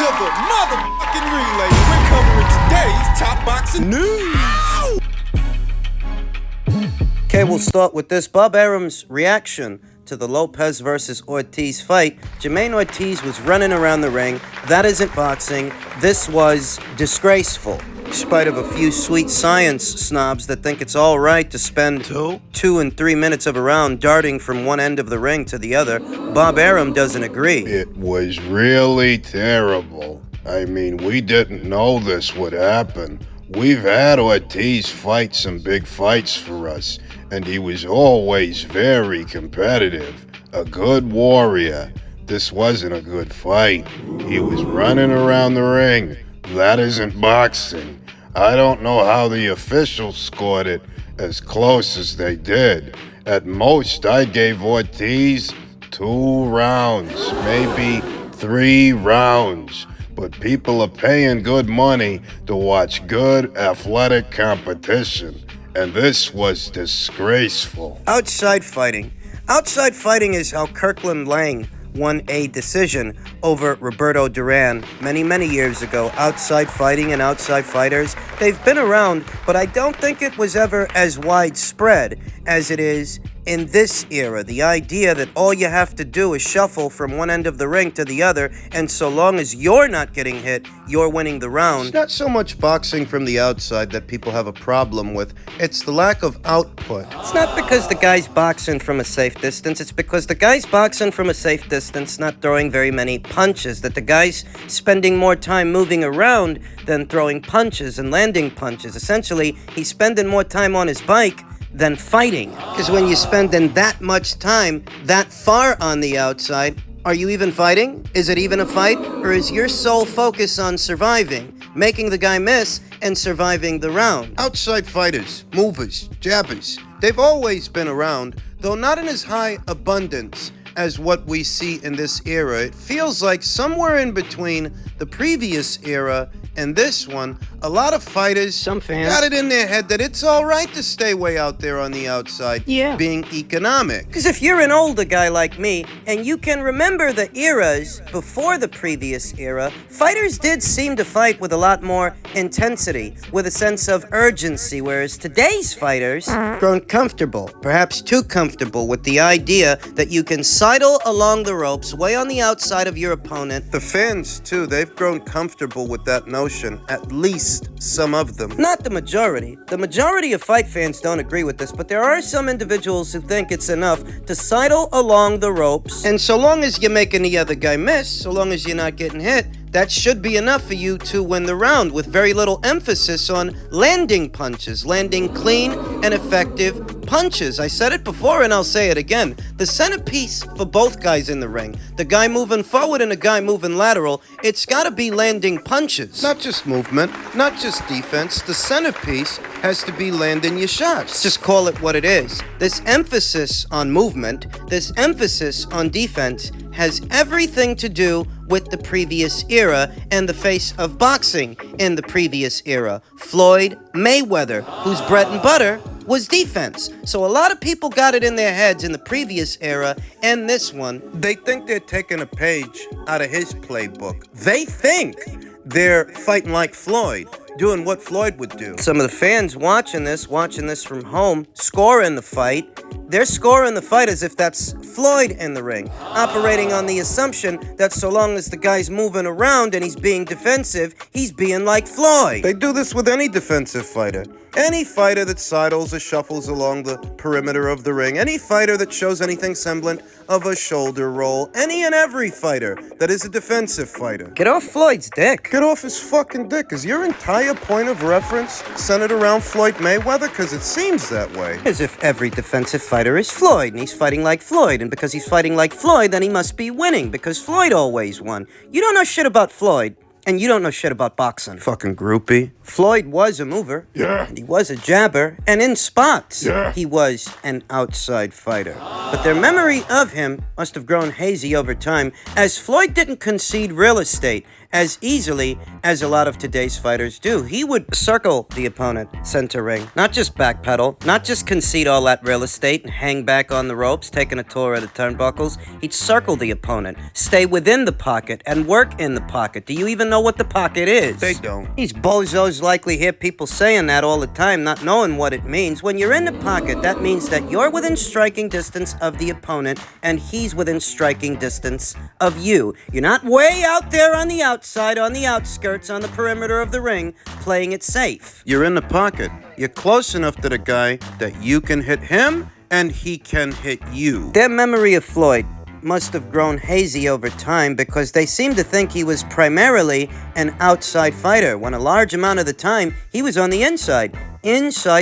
to the motherfucking relay. We're covering today's top boxing news. Okay, we'll start with this. Bob Arum's reaction to the Lopez versus Ortiz fight. Jermaine Ortiz was running around the ring. That isn't boxing. This was disgraceful. In spite of a few sweet science snobs that think it's all right to spend 2 and 3 minutes of a round darting from one end of the ring to the other, Bob Arum doesn't agree. It was really terrible. I mean, we didn't know this would happen. We've had Ortiz fight some big fights for us, and he was always very competitive, a good warrior. This wasn't a good fight. He was running around the ring. That isn't boxing. I don't know how the officials scored it as close as they did. At most, I gave Ortiz 2 rounds, maybe 3 rounds. But people are paying good money to watch good athletic competition, and this was disgraceful. Outside fighting. Outside fighting is how Kirkland Lang won a decision over Roberto Duran many years ago. Outside fighting and outside fighters, they've been around, but I don't think it was ever as widespread as it is in this era. The idea that all you have to do is shuffle from one end of the ring to the other, and so long as you're not getting hit, you're winning the round. It's not so much boxing from the outside that people have a problem with. It's the lack of output. It's not because the guy's boxing from a safe distance. It's because the guy's boxing from a safe distance, not throwing very many punches, that the guy's spending more time moving around than throwing punches and landing punches. Essentially, he's spending more time on his bike than fighting. Because when you're spending that much time that far on the outside, are you even fighting? Is it even a fight? Or is your sole focus on surviving, making the guy miss, and surviving the round? Outside fighters, movers, jabbers, they've always been around, though not in as high abundance as what we see in this era. It feels like somewhere in between the previous era and this one, a lot of fighters, some fans, got it in their head that it's all right to stay way out there on the outside, being economic. Because if you're an older guy like me, and you can remember the eras before the previous era, fighters did seem to fight with a lot more intensity, with a sense of urgency, whereas today's fighters grown comfortable, perhaps too comfortable, with the idea that you can sidle along the ropes way on the outside of your opponent. The fans, too, they've grown comfortable with that notion, at least some of them. Not the majority. The majority of fight fans don't agree with this, but there are some individuals who think it's enough to sidle along the ropes, and so long as you're making the other guy miss, so long as you're not getting hit, that should be enough for you to win the round, with very little emphasis on landing punches, landing clean and effective punches. I said it before and I'll say it again. The centerpiece for both guys in the ring, the guy moving forward and the guy moving lateral, it's gotta be landing punches. Not just movement, not just defense. The centerpiece has to be landing your shots. Just call it what it is. This emphasis on movement, this emphasis on defense, has everything to do with the previous era and the face of boxing in the previous era. Floyd Mayweather, whose bread and butter was defense. So a lot of people got it in their heads in the previous era and this one. They think they're taking a page out of his playbook. They think they're fighting like Floyd, doing what Floyd would do. Some of the fans watching this from home, scoring the fight. They're scoring the fight as if that's Floyd in the ring, operating on the assumption that so long as the guy's moving around and he's being defensive, he's being like Floyd. They do this with any defensive fighter. Any fighter that sidles or shuffles along the perimeter of the ring, any fighter that shows anything semblant of a shoulder roll, any and every fighter that is a defensive fighter. Get off Floyd's dick. Get off his fucking dick. Is your entire point of reference centered around Floyd Mayweather? Because it seems that way. As if every defensive fighter is Floyd, and he's fighting like Floyd, and because he's fighting like Floyd, then he must be winning, because Floyd always won. You don't know shit about Floyd. And you don't know shit about boxing. Fucking groupie. Floyd was a mover. Yeah. And he was a jabber. And in spots, yeah, he was an outside fighter. But their memory of him must have grown hazy over time, as Floyd didn't concede real estate as easily as a lot of today's fighters do. He would circle the opponent center ring, not just backpedal, not just concede all that real estate and hang back on the ropes, taking a tour of the turnbuckles. He'd circle the opponent, stay within the pocket, and work in the pocket. Do you even know what the pocket is? They don't. These bozos likely hear people saying that all the time, not knowing what it means. When you're in the pocket, that means that you're within striking distance of the opponent, and he's within striking distance of you. You're not way out there on the outside, on the outskirts, on the perimeter of the ring, playing it safe. You're in the pocket. You're close enough to the guy that you can hit him and he can hit you. Their memory of Floyd must have grown hazy over time because they seem to think he was primarily an outside fighter, when a large amount of the time he was on the inside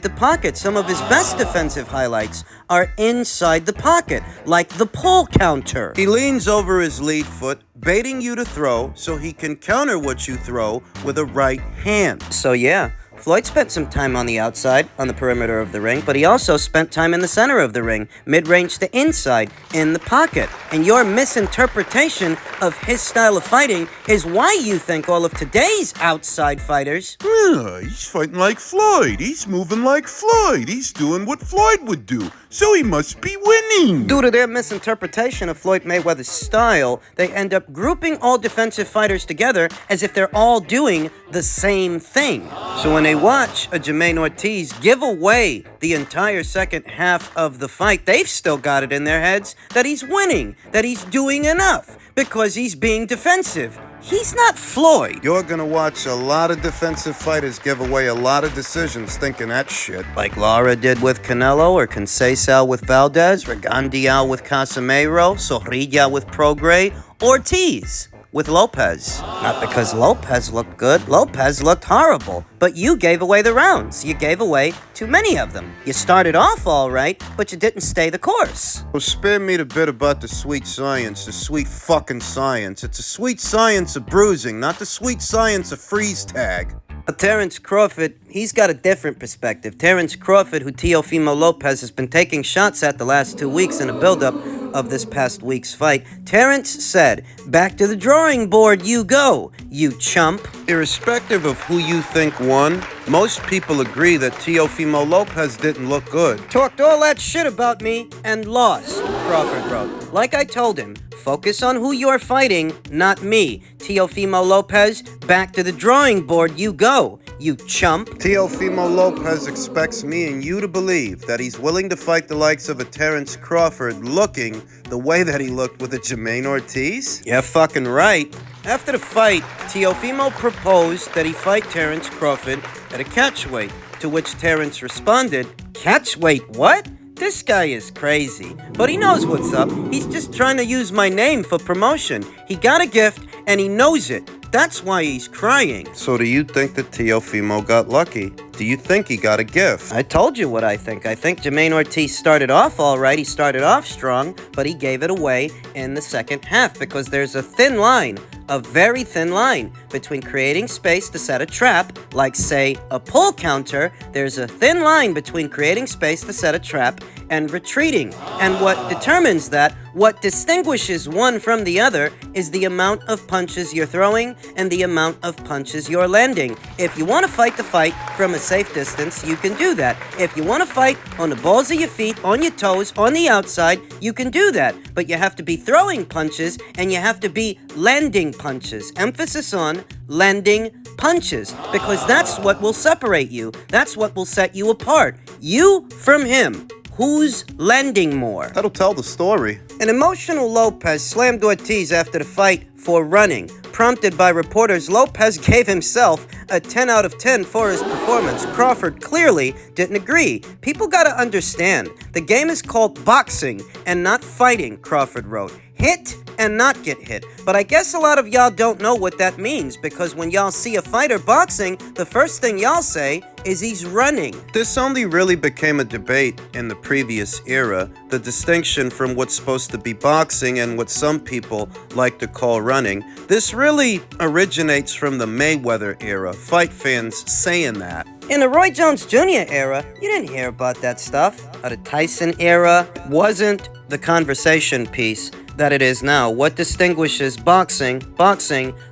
the pocket. Some of his best defensive highlights are inside the pocket, like the pull counter. He leans over his lead foot, baiting you to throw so he can counter what you throw with a right hand. So yeah, Floyd spent some time on the outside, on the perimeter of the ring, but he also spent time in the center of the ring, mid-range to inside, in the pocket. And your misinterpretation of his style of fighting is why you think all of today's outside fighters... He's fighting like Floyd. He's moving like Floyd. He's doing what Floyd would do. So he must be winning. Due to their misinterpretation of Floyd Mayweather's style, they end up grouping all defensive fighters together as if they're all doing the same thing. So when they watch a Jermaine Ortiz give away the entire second half of the fight, they've still got it in their heads that he's winning, that he's doing enough, because he's being defensive. He's not Floyd. You're gonna watch a lot of defensive fighters give away a lot of decisions thinking that shit. Like Lara did with Canelo, or Conceição with Valdez, Regandiao with Casemiro, Zorrilla with Prograis, Ortiz with Lopez. Not because Lopez looked good. Lopez looked horrible. But you gave away the rounds. You gave away too many of them. You started off all right, but you didn't stay the course. Well, spare me the bit about the sweet science, the sweet fucking science. It's a sweet science of bruising, not the sweet science of freeze tag. Terence Crawford, he's got a different perspective. Terence Crawford, who Teofimo Lopez has been taking shots at the last 2 weeks in a build-up of this past week's fight. Terence said, "Back to the drawing board you go, you chump." Irrespective of who you think won, most people agree that Teofimo Lopez didn't look good. Talked all that shit about me and lost, Crawford wrote. Like I told him, focus on who you're fighting, not me. Teofimo Lopez, back to the drawing board you go, you chump. Teofimo Lopez expects me and you to believe that he's willing to fight the likes of a Terence Crawford looking the way that he looked with a Jermaine Ortiz? Yeah, fucking right. After the fight, Teofimo proposed that he fight Terence Crawford at a catchweight, to which Terence responded, "Catchweight what? This guy is crazy." But he knows what's up. He's just trying to use my name for promotion. He got a gift, and he knows it. That's why he's crying. So do you think that Teofimo got lucky? Do you think he got a gift? I told you what I think. I think Jermaine Ortiz started off all right. He started off strong, but he gave it away in the second half because there's a thin line, a very thin line, between creating space to set a trap, like, say, a pull counter. There's a thin line between creating space to set a trap and retreating. And what determines that, what distinguishes one from the other, is the amount of punches you're throwing and the amount of punches you're landing. If you want to fight the fight from a safe distance, you can do that. If you want to fight on the balls of your feet, on your toes, on the outside, you can do that. But you have to be throwing punches and you have to be landing punches. Emphasis on landing punches, because that's what will separate you. That's what will set you apart. You from him. Who's landing more? That'll tell the story. An emotional Lopez slammed Ortiz after the fight for running. Prompted by reporters, Lopez gave himself a 10 out of 10 for his performance. Crawford clearly didn't agree. People gotta understand, the game is called boxing and not fighting, Crawford wrote. Hit and not get hit. But I guess a lot of y'all don't know what that means, because when y'all see a fighter boxing, the first thing y'all say is he's running. This only really became a debate in the previous era, the distinction from what's supposed to be boxing and what some people like to call running. This really originates from the Mayweather era, fight fans saying that. In the Roy Jones Jr. era, you didn't hear about that stuff. The Tyson era wasn't the conversation piece. that it is now? What distinguishes boxing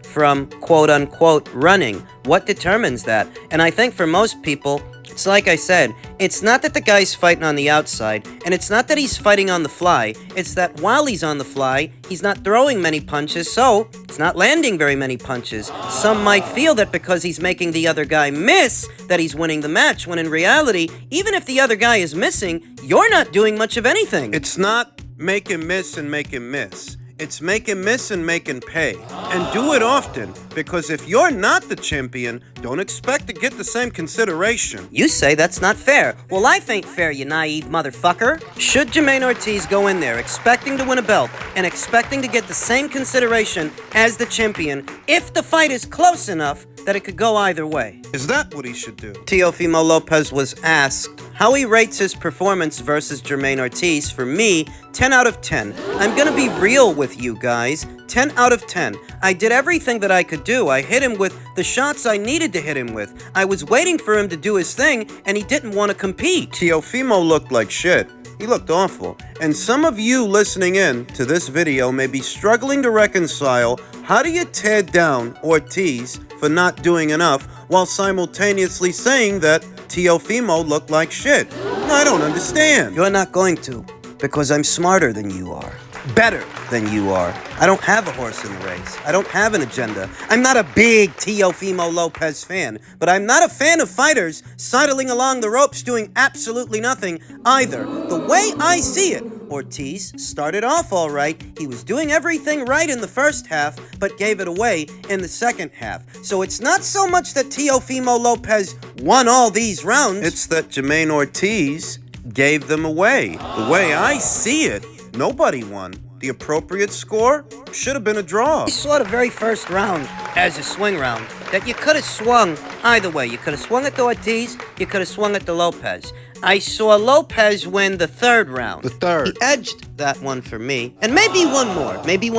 from quote-unquote running? What determines that? And I think for most people, it's like I said, it's not that the guy's fighting on the outside, and it's not that he's fighting on the fly. It's that while he's on the fly, he's not throwing many punches, so he's not landing very many punches. Some might feel that because he's making the other guy miss, that he's winning the match, when in reality, even if the other guy is missing, you're not doing much of anything. It's not make him miss and make him miss. It's make him miss and make him pay. And do it often, because if you're not the champion, don't expect to get the same consideration. You say that's not fair. Well, life ain't fair, you naive motherfucker. Should Jermaine Ortiz go in there expecting to win a belt and expecting to get the same consideration as the champion if the fight is close enough that it could go either way? Is that what he should do? Teofimo Lopez was asked how he rates his performance versus Jermaine Ortiz. For me, 10 out of 10. I'm gonna be real with you guys. 10 out of 10. I did everything that I could do. I hit him with the shots I needed to hit him with. I was waiting for him to do his thing, and he didn't want to compete. Teofimo looked like shit. He looked awful. And some of you listening in to this video may be struggling to reconcile how do you tear down Ortiz for not doing enough while simultaneously saying that Teofimo looked like shit. I don't understand. You're not going to, because I'm smarter than you are. Better than you are. I don't have a horse in the race. I don't have an agenda. I'm not a big Teofimo Lopez fan, but I'm not a fan of fighters sidling along the ropes doing absolutely nothing either. The way I see it, Ortiz started off all right. He was doing everything right in the first half, but gave it away in the second half. So it's not so much that Teofimo Lopez won all these rounds. It's that Jermaine Ortiz gave them away. The way I see it, nobody won. The appropriate score should have been a draw. You saw the very first round as a swing round that you could have swung either way. You could have swung at the Ortiz, you could have swung at the Lopez. I saw Lopez win the third round. The third. He edged that one for me, and maybe one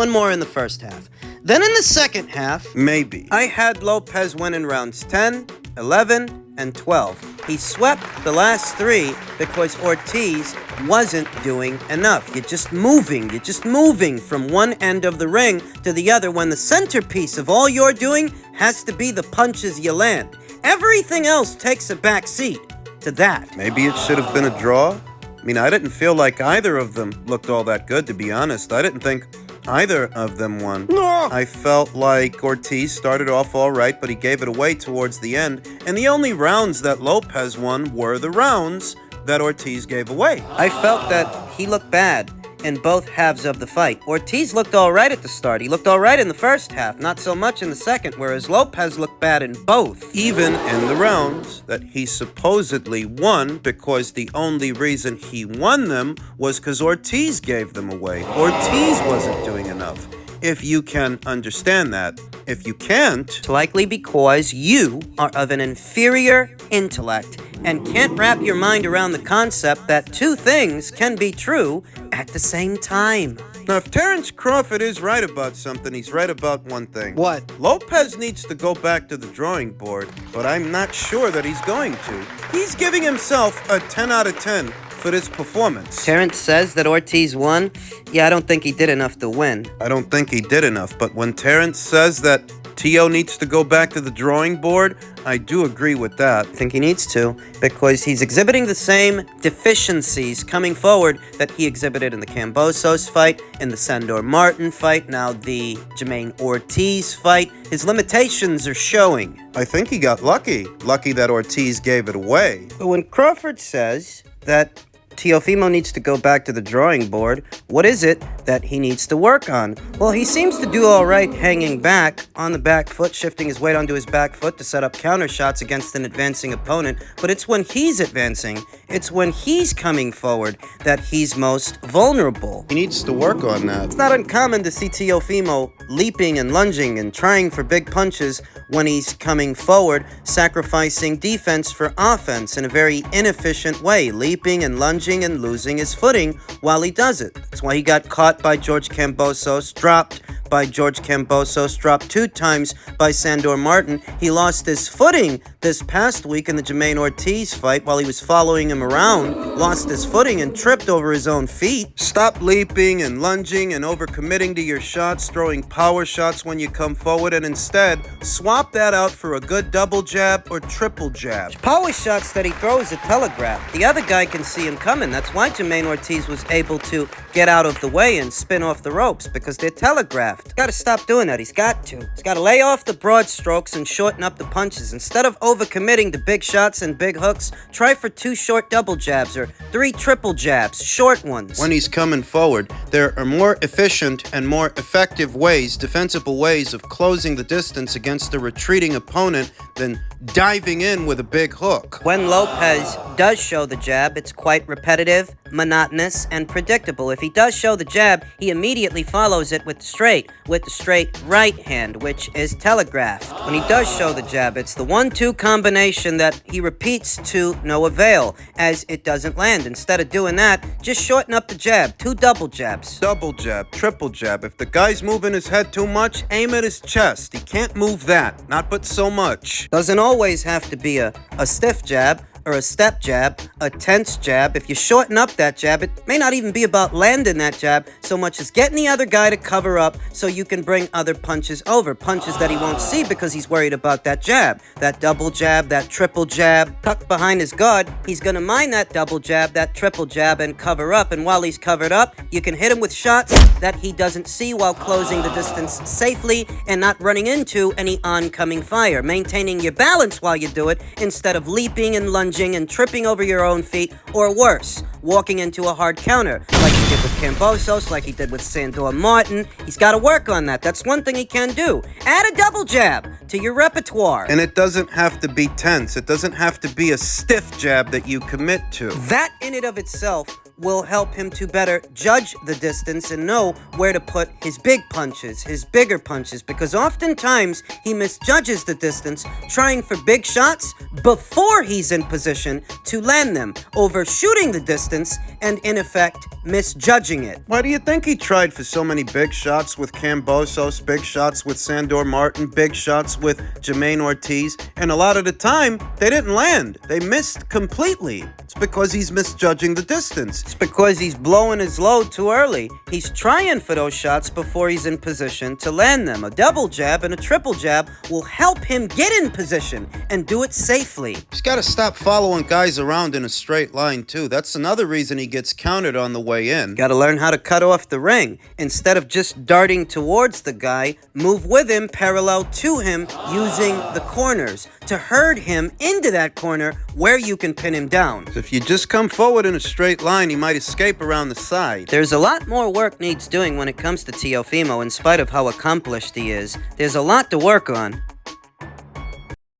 more in the first half. Then in the second half, Maybe. I had Lopez winning rounds 10, 11, and 12. He swept the last three because Ortiz wasn't doing enough. You're just moving from one end of the ring to the other when the centerpiece of all you're doing has to be the punches you land. Everything else takes a back seat to that. Maybe it should have been a draw. I mean, I didn't feel like either of them looked all that good, to be honest. I didn't think either of them won. No. I felt like Ortiz started off all right, but he gave it away towards the end. And the only rounds that Lopez won were the rounds that Ortiz gave away. I felt that he looked bad in both halves of the fight. Ortiz looked all right at the start. He looked all right in the first half, not so much in the second, whereas Lopez looked bad in both. Even in the rounds that he supposedly won, because the only reason he won them was because Ortiz gave them away. Ortiz wasn't doing enough. If you can understand that. If you can't, It's likely because you are of an inferior intellect and can't wrap your mind around the concept that two things can be true at the same time. now if Terrence Crawford is right about something, he's right about one thing. What? Lopez needs to go back to the drawing board, but I'm not sure that he's going to. He's giving himself a 10 out of 10 for this performance. Terrence says that Ortiz won. Yeah, I don't think he did enough to win. I don't think he did enough, but when Terrence says that Teo needs to go back to the drawing board, I do agree with that. I think he needs to, because he's exhibiting the same deficiencies coming forward that he exhibited in the Kambosos fight, in the Sandor Martin fight, now the Jermaine Ortiz fight. His limitations are showing. I think he got lucky. Lucky that Ortiz gave it away. But when Crawford says that Teofimo needs to go back to the drawing board, what is it that he needs to work on? Well, he seems to do all right hanging back on the back foot, shifting his weight onto his back foot to set up counter shots against an advancing opponent. But it's when he's advancing, it's when he's coming forward that he's most vulnerable. He needs to work on that. It's not uncommon to see Teofimo leaping and lunging and trying for big punches when he's coming forward, sacrificing defense for offense in a very inefficient way, leaping and lunging and losing his footing while he does it. That's why he got caught by George Kambosos, dropped by George Kambosos, dropped 2 times by Sandor Martin. He lost his footing this past week in the Mayweather-Ortiz fight, while he was following him around, lost his footing and tripped over his own feet. Stop leaping and lunging and overcommitting to your shots, throwing power shots when you come forward, and instead swap that out for a good double jab or triple jab. Power shots that he throws are telegraphed. The other guy can see him coming. That's why Mayweather-Ortiz was able to get out of the way and spin off the ropes, because they're telegraphed. Gotta stop doing that. He's got to. He's gotta lay off the broad strokes and shorten up the punches. Instead of overcommitting to big shots and big hooks, try for 2 short double jabs or 3 triple jabs, short ones. When he's coming forward, there are more efficient and more effective ways, defensible ways of closing the distance against a retreating opponent than diving in with a big hook. When Lopez does show the jab, it's quite repetitive, monotonous, and predictable. If he does show the jab, he immediately follows it with the straight right hand, which is telegraphed. When he does show the jab, it's the 1-2 combination that he repeats to no avail, as it doesn't land. Instead of doing that, just shorten up the jab, 2 double jabs. Double jab, triple jab. If the guy's moving his head too much, aim at his chest. He can't move that, not but so much. Doesn't always have to be a stiff jab or a step jab, a tense jab. If you shorten up that jab, it may not even be about landing that jab so much as getting the other guy to cover up so you can bring other punches over. Punches that he won't see because he's worried about that jab. That double jab, that triple jab, tucked behind his guard. He's gonna mind that double jab, that triple jab, and cover up. And while he's covered up, you can hit him with shots that he doesn't see while closing the distance safely and not running into any oncoming fire. Maintaining your balance while you do it instead of leaping and lunging and tripping over your own feet, or worse, walking into a hard counter, like he did with Kambosos, like he did with Sandor Martin. He's got to work on that. That's one thing he can do. Add a double jab to your repertoire. And it doesn't have to be tense. It doesn't have to be a stiff jab that you commit to. That in and of itself will help him to better judge the distance and know where to put his big punches, his bigger punches, because oftentimes he misjudges the distance, trying for big shots before he's in position to land them, overshooting the distance and in effect misjudging it. Why do you think he tried for so many big shots with Kambosos, big shots with Sandor Martin, big shots with Mayweather-Ortiz, and a lot of the time they didn't land. They missed completely. It's because he's misjudging the distance. It's because he's blowing his load too early. He's trying for those shots before he's in position to land them. A double jab and a triple jab will help him get in position and do it safely. He's got to stop following guys around in a straight line too. That's another reason he gets countered on the way in. Got to learn how to cut off the ring. Instead of just darting towards the guy, move with him, parallel to him, using the corners to herd him into that corner where you can pin him down. If you just come forward in a straight line, he might escape around the side. There's a lot more work needs doing when it comes to Teofimo, in spite of how accomplished he is. There's a lot to work on.